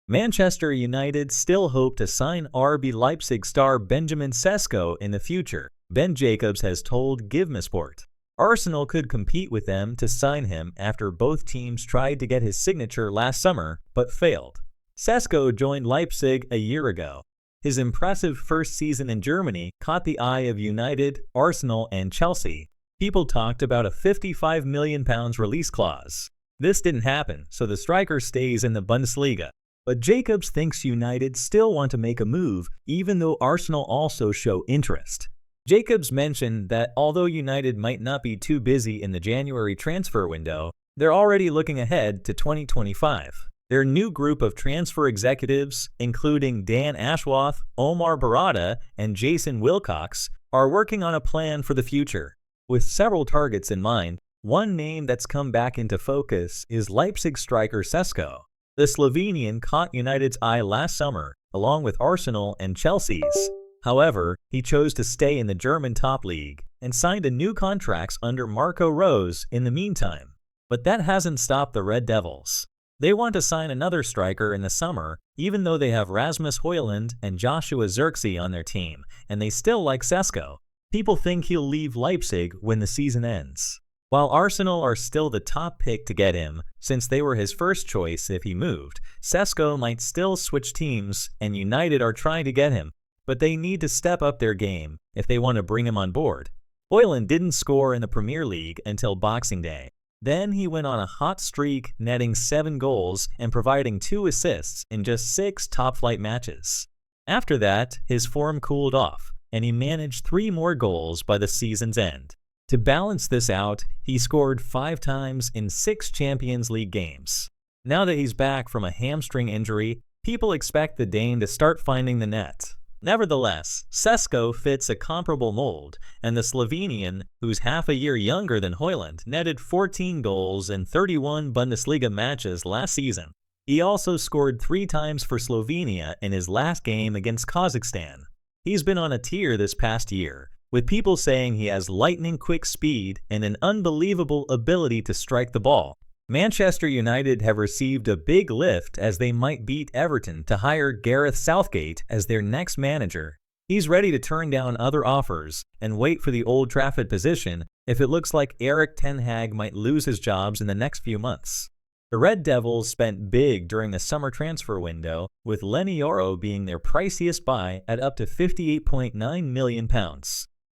Manchester United still hope to sign RB Leipzig star Benjamin Sesko in the future, Ben Jacobs has told Givmesport. Arsenal could compete with them to sign him after both teams tried to get his signature last summer but failed. Sesko joined Leipzig a year ago. His impressive first season in Germany caught the eye of United, Arsenal, and Chelsea. People talked about a £55 million release clause. This didn't happen, so the striker stays in the Bundesliga. But Jacobs thinks United still want to make a move, even though Arsenal also show interest. Jacobs mentioned that although United might not be too busy in the January transfer window, they're already looking ahead to 2025. Their new group of transfer executives, including Dan Ashworth, Omar Barada, and Jason Wilcox, are working on a plan for the future. With several targets in mind, one name that's come back into focus is Leipzig striker Sesko. The Slovenian caught United's eye last summer, along with Arsenal and Chelsea's. However, he chose to stay in the German top league and signed a new contract under Marco Rose in the meantime. But that hasn't stopped the Red Devils. They want to sign another striker in the summer, even though they have Rasmus Højlund and Joshua Zirkzee on their team, and they still like Sesko. People think he'll leave Leipzig when the season ends. While Arsenal are still the top pick to get him, since they were his first choice if he moved, Sesko might still switch teams and United are trying to get him, but they need to step up their game if they want to bring him on board. Højlund didn't score in the Premier League until Boxing Day. Then he went on a hot streak, netting 7 goals and providing 2 assists in just 6 top-flight matches. After that, his form cooled off, and he managed 3 more goals by the season's end. To balance this out, he scored 5 times in 6 Champions League games. Now that he's back from a hamstring injury, people expect the Dane to start finding the net. Nevertheless, Sesko fits a comparable mold, and the Slovenian, who's half a year younger than Højlund, netted 14 goals in 31 Bundesliga matches last season. He also scored 3 times for Slovenia in his last game against Kazakhstan. He's been on a tear this past year, with people saying he has lightning-quick speed and an unbelievable ability to strike the ball. Manchester United have received a big lift as they might beat Everton to hire Gareth Southgate as their next manager. He's ready to turn down other offers and wait for the Old Trafford position if it looks like Erik ten Hag might lose his jobs in the next few months. The Red Devils spent big during the summer transfer window, with Leny Yoro being their priciest buy at up to £58.9 million.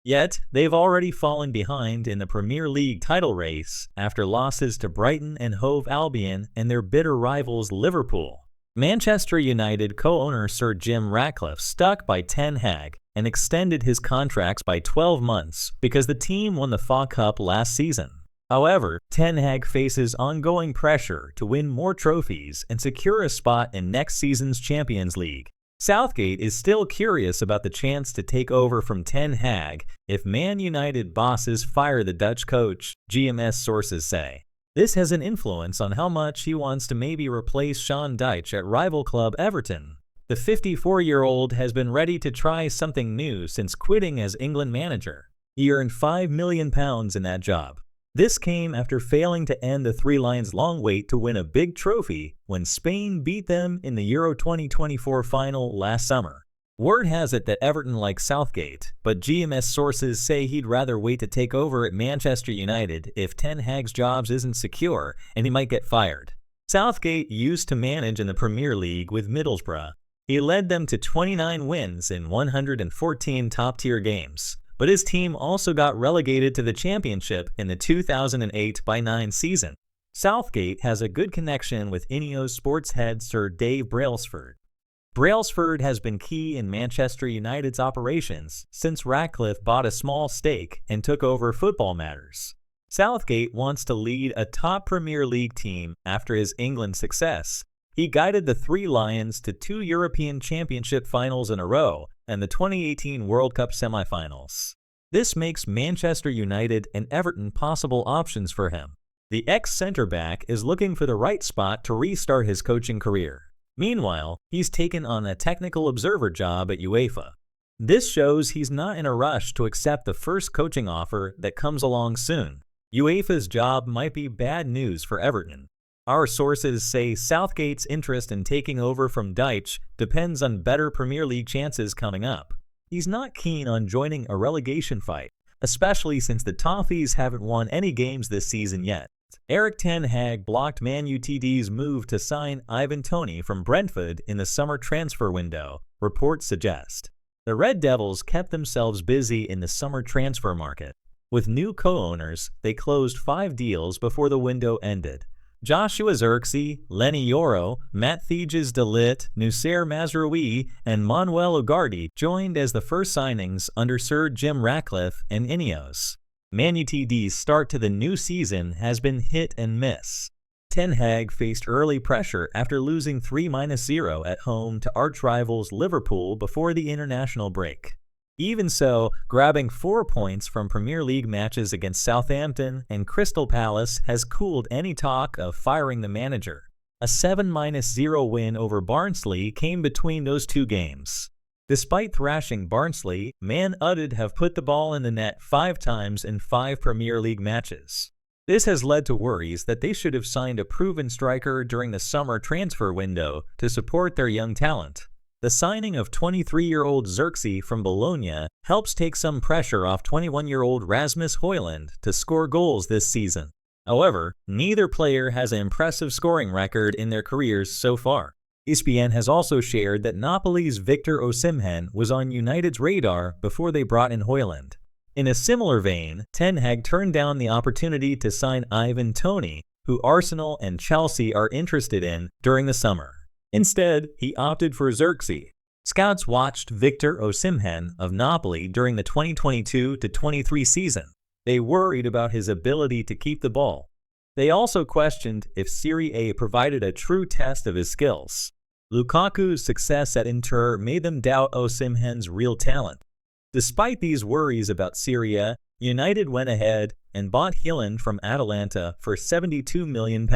Yet, they've already fallen behind in the Premier League title race after losses to Brighton and Hove Albion and their bitter rivals Liverpool. Manchester United co-owner Sir Jim Ratcliffe stuck by Ten Hag and extended his contracts by 12 months because the team won the FA Cup last season. However, Ten Hag faces ongoing pressure to win more trophies and secure a spot in next season's Champions League. Southgate is still curious about the chance to take over from Ten Hag if Man United bosses fire the Dutch coach, GMS sources say. This has an influence on how much he wants to maybe replace Sean Dyche at rival club Everton. The 54-year-old has been ready to try something new since quitting as England manager. He earned £5 million in that job. This came after failing to end the Three Lions' long wait to win a big trophy when Spain beat them in the Euro 2024 final last summer. Word has it that Everton likes Southgate, but GMS sources say he'd rather wait to take over at Manchester United if Ten Hag's job isn't secure and he might get fired. Southgate used to manage in the Premier League with Middlesbrough. He led them to 29 wins in 114 top-tier games. But his team also got relegated to the Championship in the 2008-09 season. Southgate has a good connection with Ineos sports head Sir Dave Brailsford. Brailsford has been key in Manchester United's operations since Ratcliffe bought a small stake and took over football matters. Southgate wants to lead a top Premier League team after his England success. He guided the Three Lions to 2 European Championship finals in a row and the 2018 World Cup semifinals. This makes Manchester United and Everton possible options for him. The ex-centre-back is looking for the right spot to restart his coaching career. Meanwhile, he's taken on a technical observer job at UEFA. This shows he's not in a rush to accept the first coaching offer that comes along soon. UEFA's job might be bad news for Everton. Our sources say Southgate's interest in taking over from Dyche depends on better Premier League chances coming up. He's not keen on joining a relegation fight, especially since the Toffees haven't won any games this season yet. Erik Ten Hag blocked Man Utd's move to sign Ivan Toney from Brentford in the summer transfer window, reports suggest. The Red Devils kept themselves busy in the summer transfer market. With new co-owners, they closed 5 deals before the window ended. Joshua Zirkzee, Lenny Yoro, Matthijs de Ligt, Noussair Mazraoui, and Manuel Ugarte joined as the first signings under Sir Jim Ratcliffe and Ineos. Man Utd's start to the new season has been hit and miss. Ten Hag faced early pressure after losing 3-0 at home to arch-rivals Liverpool before the international break. Even so, grabbing 4 points from Premier League matches against Southampton and Crystal Palace has cooled any talk of firing the manager. A 7-0 win over Barnsley came between those 2 games. Despite thrashing Barnsley, Man Utd have put the ball in the net 5 times in 5 Premier League matches. This has led to worries that they should have signed a proven striker during the summer transfer window to support their young talent. The signing of 23-year-old Zirkzee from Bologna helps take some pressure off 21-year-old Rasmus Højlund to score goals this season. However, neither player has an impressive scoring record in their careers so far. ESPN has also shared that Napoli's Victor Osimhen was on United's radar before they brought in Højlund. In a similar vein, Ten Hag turned down the opportunity to sign Ivan Toney, who Arsenal and Chelsea are interested in during the summer. Instead, he opted for Zirkzee. Scouts watched Victor Osimhen of Napoli during the 2022-23 season. They worried about his ability to keep the ball. They also questioned if Serie A provided a true test of his skills. Lukaku's success at Inter made them doubt Osimhen's real talent. Despite these worries about Serie A, United went ahead and bought Højlund from Atalanta for £72 million.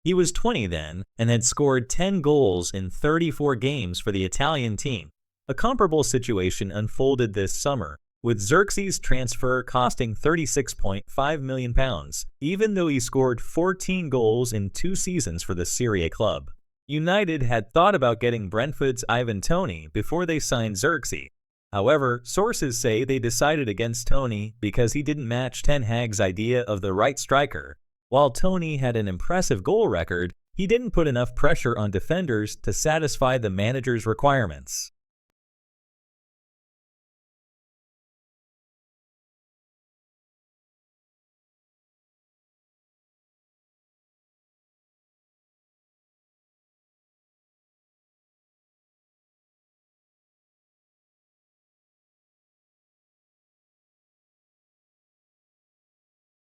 He was 20 then and had scored 10 goals in 34 games for the Italian team. A comparable situation unfolded this summer, with Zirkzee's transfer costing £36.5 million, even though he scored 14 goals in 2 seasons for the Serie A club. United had thought about getting Brentford's Ivan Toney before they signed Zirkzee. However, sources say they decided against Toney because he didn't match Ten Hag's idea of the right striker. While Toney had an impressive goal record, he didn't put enough pressure on defenders to satisfy the manager's requirements.